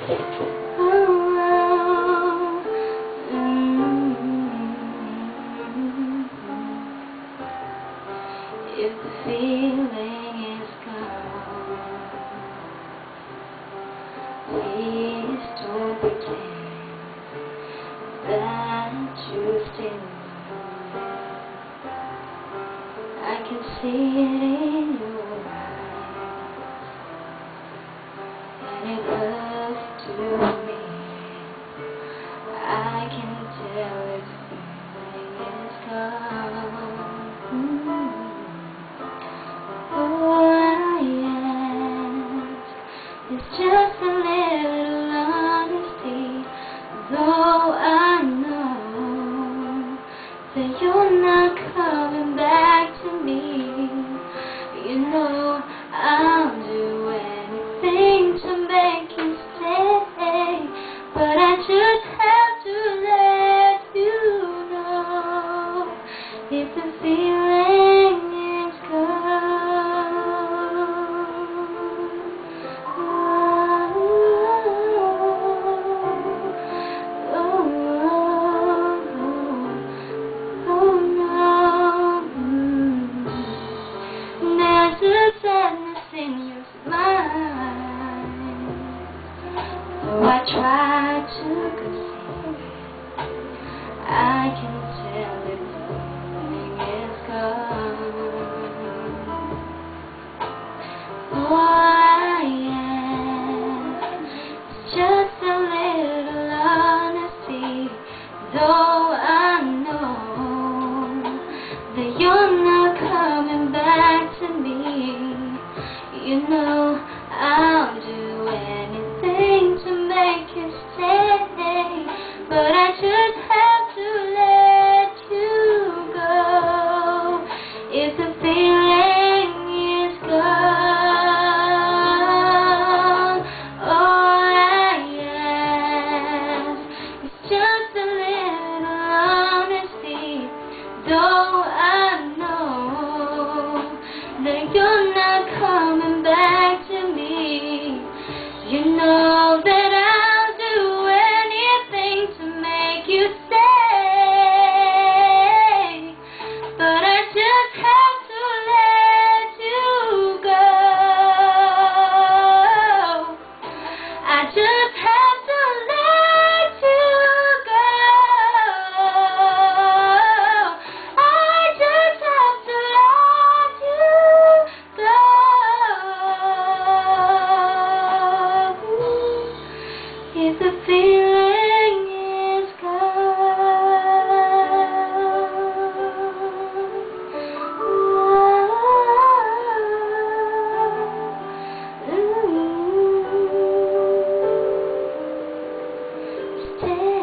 If the feeling is gone, please don't pretend that you still know. I can see it in your eyes, and it hurts to me. I can tell its feeling is gone. It's just a little honesty, though I know that you're not coming back to me. You know I'll do anything to make you stay, but I just have to let you know if the feeling is gone. There's a sadness in your smile, though I try to conceal it. I can tell the feeling is gone. All I ask is just a little honesty, though I know that you're not coming back to me. You know I'll do anything to make you stay, but I just have to let you go if the feeling is gone. All I ask is just a little honesty, though I know that you're not coming back to me. You know that I'll do anything to make you stay, but I just have to let you go. I just have to let you go. I just have to let you go. If the feeling is gone, stay.